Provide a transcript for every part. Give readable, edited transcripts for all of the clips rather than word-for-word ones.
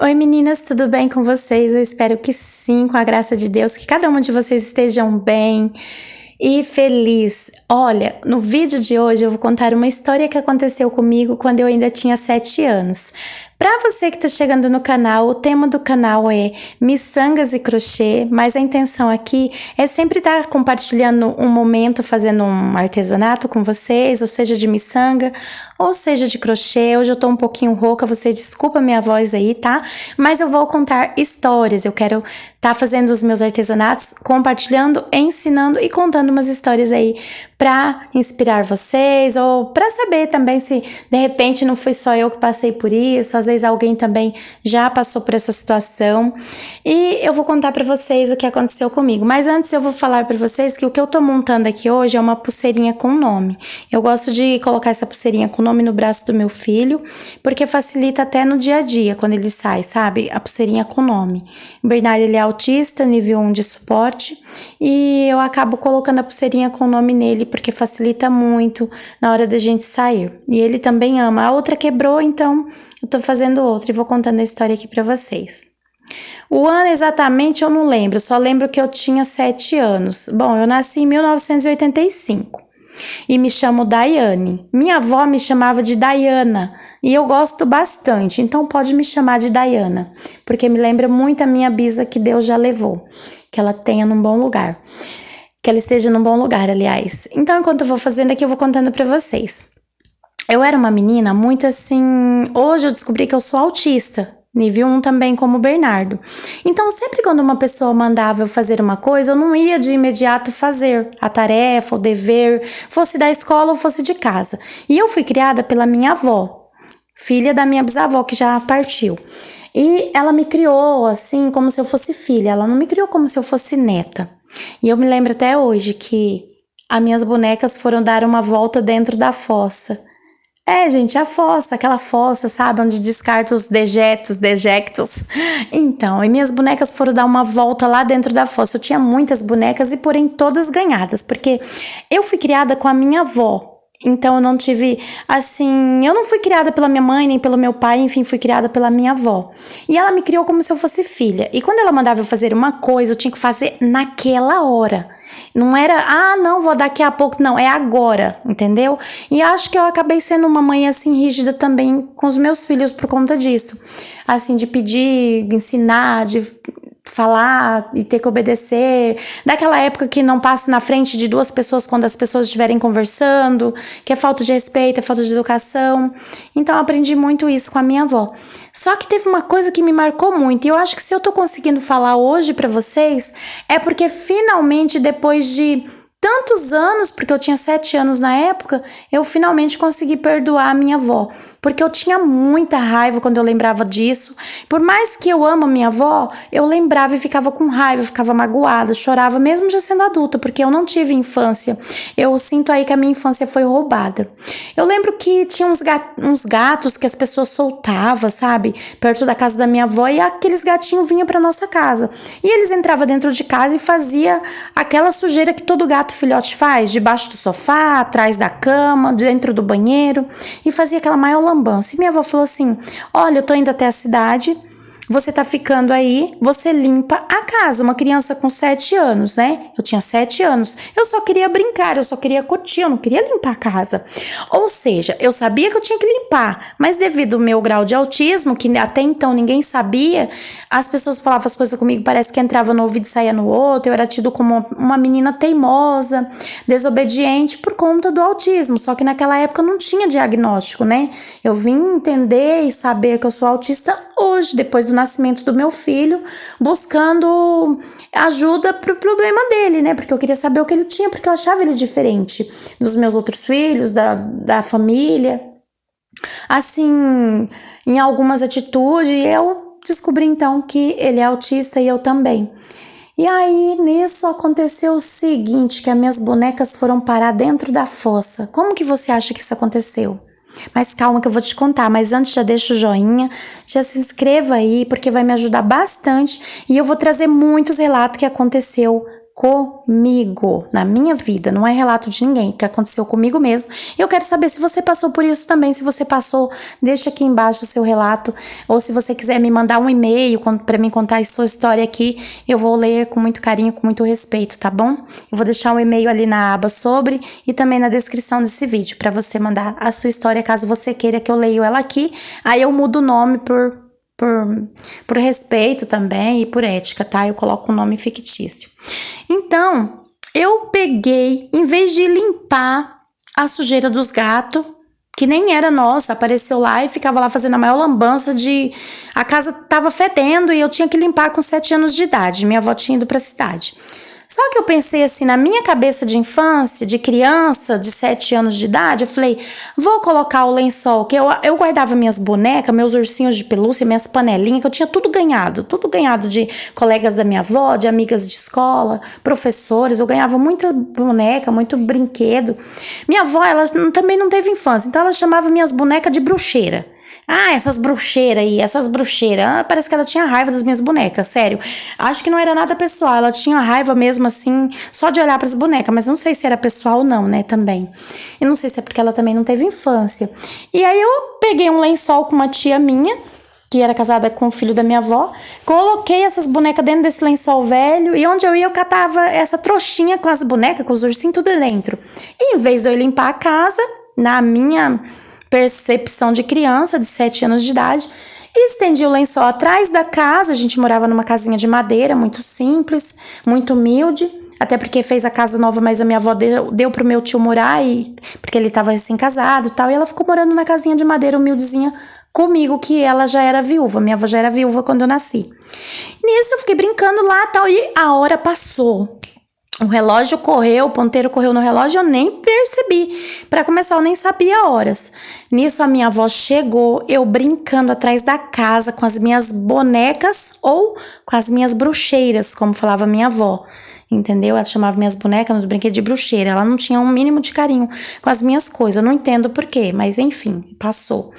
Oi meninas, tudo bem com vocês? Eu espero que sim, com a graça de Deus, que cada uma de vocês estejam bem e feliz. Olha, no vídeo de hoje eu vou contar uma história que aconteceu comigo quando eu ainda tinha 7 anos. Para você que está chegando no canal, o tema do canal é miçangas e crochê, mas a intenção aqui é sempre estar compartilhando um momento, fazendo um artesanato com vocês, ou seja de miçanga, ou seja de crochê. Hoje eu tô um pouquinho rouca, você desculpa minha voz aí, tá? Mas eu vou contar histórias, eu quero estar fazendo os meus artesanatos, compartilhando, ensinando e contando umas histórias aí para inspirar vocês, ou para saber também se de repente não fui só eu que passei por isso, às vezes alguém também já passou por essa situação. E eu vou contar para vocês o que aconteceu comigo. Mas antes eu vou falar para vocês que o que eu tô montando aqui hoje é uma pulseirinha com nome. Eu gosto de colocar essa pulseirinha com nome no braço do meu filho, porque facilita até no dia a dia, quando ele sai, sabe? A pulseirinha com nome. O Bernardo, ele é autista, nível 1 de suporte, e eu acabo colocando a pulseirinha com nome nele, porque facilita muito na hora da gente sair. E ele também ama. A outra quebrou, então eu tô fazendo outra e vou contando a história aqui pra vocês. O ano exatamente eu não lembro, só lembro que eu tinha 7 anos. Bom, eu nasci em 1985 e me chamo Daiane. Minha avó me chamava de Daiana e eu gosto bastante, então pode me chamar de Daiana, porque me lembra muito a minha bisa que Deus já levou. Que ela tenha num bom lugar. Que ela esteja num bom lugar, aliás. Então, enquanto eu vou fazendo aqui, eu vou contando pra vocês. Eu era uma menina muito assim... Hoje eu descobri que eu sou autista. Nível 1 também, como o Bernardo. Então, sempre quando uma pessoa mandava eu fazer uma coisa, eu não ia de imediato fazer a tarefa, o dever, fosse da escola ou fosse de casa. E eu fui criada pela minha avó, filha da minha bisavó, que já partiu. E ela me criou assim, como se eu fosse filha. Ela não me criou como se eu fosse neta. E eu me lembro até hoje que as minhas bonecas foram dar uma volta dentro da fossa. Gente, a fossa, aquela fossa, sabe? Onde descarta os dejectos. Então, e minhas bonecas foram dar uma volta lá dentro da fossa. Eu tinha muitas bonecas e porém todas ganhadas, porque eu fui criada com a minha avó. Então, eu não tive, assim... Eu não fui criada pela minha mãe, nem pelo meu pai, enfim, fui criada pela minha avó. E ela me criou como se eu fosse filha. E quando ela mandava eu fazer uma coisa, eu tinha que fazer naquela hora. Não era, não, vou daqui a pouco, não, é agora, entendeu? E acho que eu acabei sendo uma mãe, assim, rígida também com os meus filhos por conta disso. Assim, de pedir, de ensinar, de falar e ter que obedecer, daquela época que não passa na frente de duas pessoas quando as pessoas estiverem conversando, que é falta de respeito, é falta de educação. Então eu aprendi muito isso com a minha avó. Só que teve uma coisa que me marcou muito, e eu acho que se eu tô conseguindo falar hoje pra vocês, é porque finalmente, depois de tantos anos, porque eu tinha 7 anos na época, eu finalmente consegui perdoar a minha avó. Porque eu tinha muita raiva quando eu lembrava disso. Por mais que eu amo a minha avó, eu lembrava e ficava com raiva, ficava magoada, chorava, mesmo já sendo adulta, porque eu não tive infância. Eu sinto aí que a minha infância foi roubada. Eu lembro que tinha uns gatos que as pessoas soltavam, sabe? Perto da casa da minha avó, e aqueles gatinhos vinham pra nossa casa. E eles entravam dentro de casa e fazia aquela sujeira que todo gato filhote faz, debaixo do sofá, atrás da cama, dentro do banheiro, e fazia aquela maior lambança. E minha avó falou assim: olha, eu tô indo até a cidade, você tá ficando aí, você limpa a casa. Uma criança com 7 anos, né? Eu tinha 7 anos. Eu só queria brincar, eu só queria curtir, eu não queria limpar a casa. Ou seja, eu sabia que eu tinha que limpar, mas devido ao meu grau de autismo, que até então ninguém sabia, as pessoas falavam as coisas comigo, parece que entrava no ouvido e saía no outro. Eu era tido como uma menina teimosa, desobediente por conta do autismo. Só que naquela época não tinha diagnóstico, né? Eu vim entender e saber que eu sou autista hoje, depois do nascimento do meu filho, buscando ajuda pro problema dele, né? Porque eu queria saber o que ele tinha, porque eu achava ele diferente dos meus outros filhos, da família. Assim, em algumas atitudes, eu descobri então que ele é autista e eu também. E aí, nisso aconteceu o seguinte, que as minhas bonecas foram parar dentro da fossa. Como que você acha que isso aconteceu? Mas calma que eu vou te contar, mas antes já deixa o joinha, já se inscreva aí, porque vai me ajudar bastante e eu vou trazer muitos relatos que aconteceu comigo, na minha vida, não é relato de ninguém, que aconteceu comigo mesmo. Eu quero saber se você passou por isso também. Se você passou, deixa aqui embaixo o seu relato, ou se você quiser me mandar um e-mail para mim contar a sua história aqui, eu vou ler com muito carinho, com muito respeito, tá bom? Eu vou deixar um e-mail ali na aba sobre e também na descrição desse vídeo para você mandar a sua história, caso você queira que eu leia ela aqui. Aí eu mudo o nome por respeito também e por ética, tá? Eu coloco um nome fictício. Então, eu peguei, em vez de limpar a sujeira dos gatos, que nem era nossa, apareceu lá e ficava lá fazendo a maior lambança de... A casa tava fedendo e eu tinha que limpar com 7 anos de idade. Minha avó tinha ido pra cidade. Só que eu pensei assim, na minha cabeça de infância, de criança, de 7 anos de idade, eu falei, vou colocar o lençol, que eu guardava minhas bonecas, meus ursinhos de pelúcia, minhas panelinhas, que eu tinha tudo ganhado de colegas da minha avó, de amigas de escola, professores, eu ganhava muita boneca, muito brinquedo. Minha avó, ela também não teve infância, então ela chamava minhas bonecas de bruxeira. Ah, essas bruxeiras aí, essas bruxeiras. Ah, parece que ela tinha raiva das minhas bonecas, sério. Acho que não era nada pessoal, ela tinha raiva mesmo assim, só de olhar para as bonecas, mas não sei se era pessoal ou não, né, também. E não sei se é porque ela também não teve infância. E aí eu peguei um lençol com uma tia minha, que era casada com o filho da minha avó, coloquei essas bonecas dentro desse lençol velho, e onde eu ia eu catava essa trouxinha com as bonecas, com os ursinhos, tudo dentro. E em vez de eu limpar a casa, na minha percepção de criança, de 7 anos de idade, estendi o lençol atrás da casa. A gente morava numa casinha de madeira, muito simples, muito humilde, até porque fez a casa nova, mas a minha avó deu pro meu tio morar, porque ele tava recém-casado e tal, e ela ficou morando na casinha de madeira humildezinha comigo, que ela já era viúva, minha avó já era viúva quando eu nasci. Nisso eu fiquei brincando lá tal, e a hora passou. O relógio correu, o ponteiro correu no relógio, eu nem percebi. Para começar, eu nem sabia horas. Nisso, a minha avó chegou, eu brincando atrás da casa com as minhas bonecas ou com as minhas bruxeiras, como falava minha avó. Entendeu? Ela chamava minhas bonecas nos brinquedos de bruxeira. Ela não tinha um mínimo de carinho com as minhas coisas. Eu não entendo por quê, mas enfim, passou.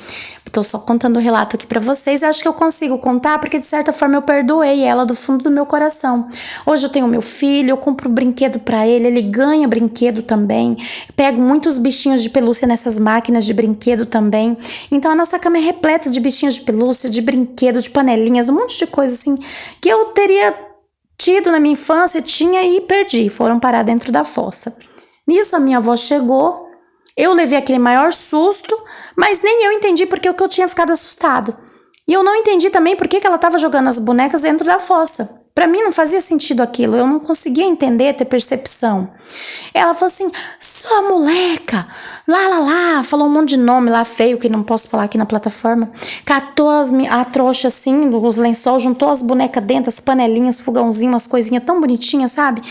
Tô só contando o relato aqui pra vocês. Acho que eu consigo contar porque de certa forma eu perdoei ela do fundo do meu coração. Hoje eu tenho meu filho, eu compro brinquedo pra ele, ele ganha brinquedo também. Pego muitos bichinhos de pelúcia nessas máquinas de brinquedo também. Então a nossa cama é repleta de bichinhos de pelúcia, de brinquedo, de panelinhas, um monte de coisa assim que eu teria tido na minha infância, tinha e perdi, foram parar dentro da fossa. Nisso a minha avó chegou, eu levei aquele maior susto, mas nem eu entendi porque eu tinha ficado assustado. E eu não entendi também por que ela estava jogando as bonecas dentro da fossa. Pra mim não fazia sentido aquilo, eu não conseguia entender, ter percepção. Ela falou assim, sua moleca, lá, falou um monte de nome lá feio, que não posso falar aqui na plataforma. Catou a trouxa assim, os lençóis, juntou as bonecas dentro, as panelinhas, fogãozinho, umas coisinhas tão bonitinhas, sabe?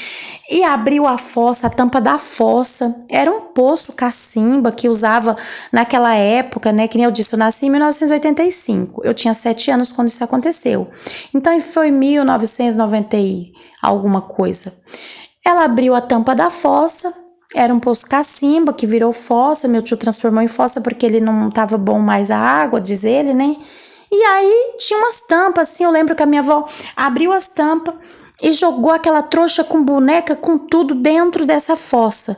E abriu a fossa, a tampa da fossa. Era um poço cacimba que usava naquela época, né? Que nem eu disse, eu nasci em 1985. Eu tinha 7 anos quando isso aconteceu. Então foi 1990 e alguma coisa. Ela abriu a tampa da fossa. Era um poço cacimba que virou fossa. Meu tio transformou em fossa porque ele não tava bom mais a água, diz ele, né? E aí tinha umas tampas assim. Eu lembro que a minha avó abriu as tampas e jogou aquela trouxa com boneca, com tudo dentro dessa fossa.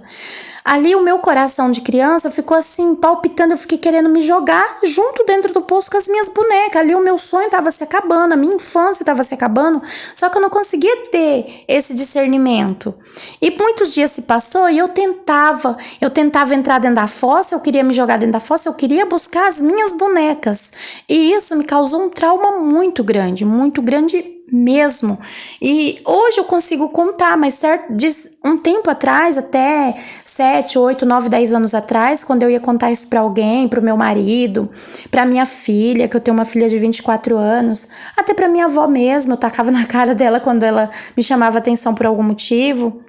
Ali o meu coração de criança ficou assim, palpitando, eu fiquei querendo me jogar junto dentro do poço com as minhas bonecas. Ali o meu sonho estava se acabando, a minha infância estava se acabando, só que eu não conseguia ter esse discernimento. E muitos dias se passou e eu tentava entrar dentro da fossa, eu queria me jogar dentro da fossa, eu queria buscar as minhas bonecas. E isso me causou um trauma muito grande mesmo. E hoje eu consigo contar, mas um tempo atrás, até 7, 8, 9, 10 anos atrás, quando eu ia contar isso pra alguém, pro meu marido, pra minha filha, que eu tenho uma filha de 24 anos, até pra minha avó mesmo, eu tacava na cara dela quando ela me chamava atenção por algum motivo.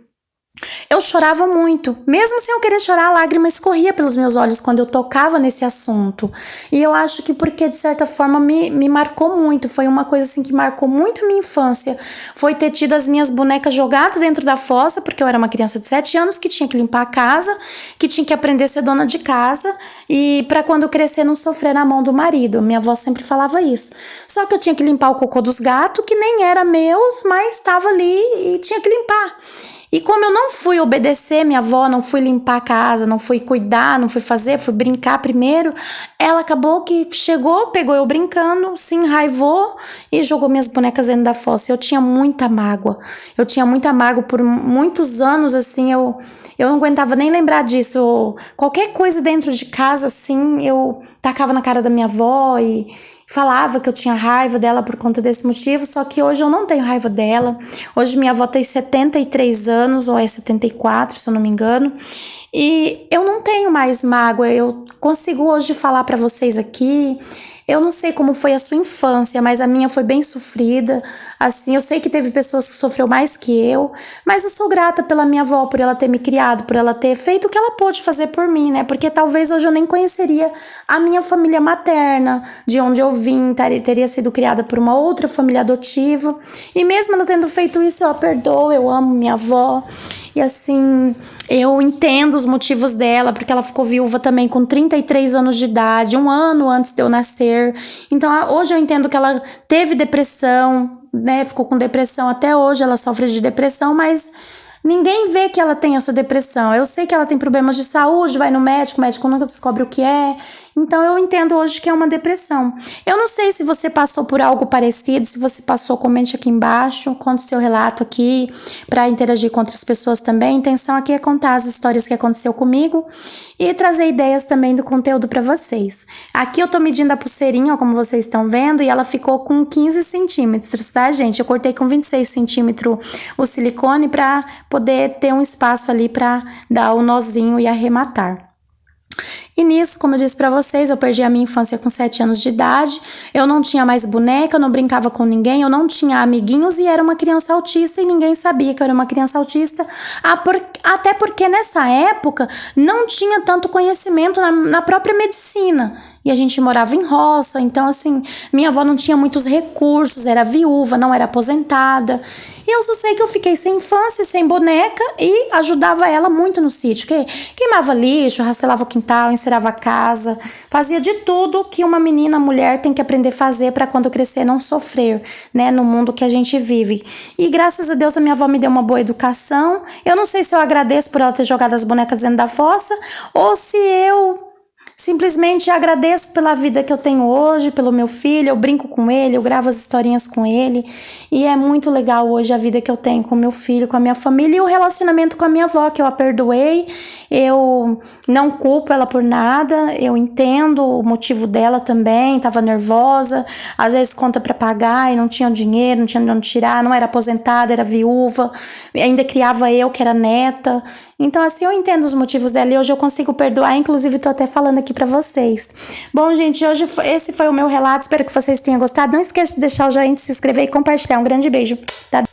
Eu chorava muito. Mesmo sem eu querer chorar, a lágrima escorria pelos meus olhos quando eu tocava nesse assunto. E eu acho que porque, de certa forma, me marcou muito. Foi uma coisa assim que marcou muito a minha infância. Foi ter tido as minhas bonecas jogadas dentro da fossa, porque eu era uma criança de 7 anos que tinha que limpar a casa, que tinha que aprender a ser dona de casa e para quando eu crescer não sofrer na mão do marido. Minha avó sempre falava isso. Só que eu tinha que limpar o cocô dos gatos, que nem era meus, mas estava ali e tinha que limpar. E como eu não fui obedecer minha avó, não fui limpar a casa, não fui cuidar, não fui fazer, fui brincar primeiro, ela acabou que chegou, pegou eu brincando, se enraivou e jogou minhas bonecas dentro da fossa. Eu tinha muita mágoa. Eu tinha muita mágoa por muitos anos, assim, eu não aguentava nem lembrar disso. Qualquer coisa dentro de casa, assim, eu tacava na cara da minha avó e falava que eu tinha raiva dela por conta desse motivo, só que hoje eu não tenho raiva dela. Hoje minha avó tem 73 anos, ou é 74, se eu não me engano, e eu não tenho mais mágoa. Eu consigo hoje falar pra vocês aqui. Eu não sei como foi a sua infância, mas a minha foi bem sofrida. Assim, eu sei que teve pessoas que sofreu mais que eu, mas eu sou grata pela minha avó, por ela ter me criado, por ela ter feito o que ela pôde fazer por mim, né? Porque talvez hoje eu nem conheceria a minha família materna, de onde eu vim, teria sido criada por uma outra família adotiva. E mesmo não tendo feito isso, eu a perdoo, eu amo minha avó. E assim, eu entendo os motivos dela, porque ela ficou viúva também com 33 anos de idade, um ano antes de eu nascer. Então, hoje eu entendo que ela teve depressão, né? Ficou com depressão até hoje, ela sofre de depressão, mas ninguém vê que ela tem essa depressão. Eu sei que ela tem problemas de saúde, vai no médico, o médico nunca descobre o que é. Então eu entendo hoje que é uma depressão. Eu não sei se você passou por algo parecido, se você passou, comente aqui embaixo, conte o seu relato aqui para interagir com outras pessoas também. A intenção aqui é contar as histórias que aconteceu comigo e trazer ideias também do conteúdo para vocês. Aqui eu tô medindo a pulseirinha, ó, como vocês estão vendo, e ela ficou com 15 centímetros, tá, gente? Eu cortei com 26 centímetros o silicone para poder ter um espaço ali para dar o nozinho e arrematar. E nisso, como eu disse pra vocês, eu perdi a minha infância com 7 anos de idade, eu não tinha mais boneca, eu não brincava com ninguém, eu não tinha amiguinhos e era uma criança autista e ninguém sabia que eu era uma criança autista, até porque nessa época não tinha tanto conhecimento na própria medicina. E a gente morava em roça, então assim, minha avó não tinha muitos recursos, era viúva, não era aposentada. E eu só sei que eu fiquei sem infância, sem boneca e ajudava ela muito no sítio. Queimava lixo, rastelava o quintal, encerava a casa, fazia de tudo que uma menina, mulher tem que aprender a fazer para quando crescer não sofrer, né, no mundo que a gente vive. E graças a Deus a minha avó me deu uma boa educação. Eu não sei se eu agradeço por ela ter jogado as bonecas dentro da fossa ou se eu simplesmente agradeço pela vida que eu tenho hoje, pelo meu filho, eu brinco com ele, eu gravo as historinhas com ele. E é muito legal hoje a vida que eu tenho com meu filho, com a minha família e o relacionamento com a minha avó, que eu a perdoei. Eu não culpo ela por nada, eu entendo o motivo dela também, estava nervosa, às vezes conta para pagar e não tinha dinheiro, não tinha de onde tirar, não era aposentada, era viúva, ainda criava eu, que era neta. Então assim, eu entendo os motivos dela e hoje eu consigo perdoar, inclusive tô até falando aqui pra vocês. Bom, gente, hoje esse foi o meu relato, espero que vocês tenham gostado. Não esqueça de deixar o joinha, se inscrever e compartilhar. Um grande beijo. Tá?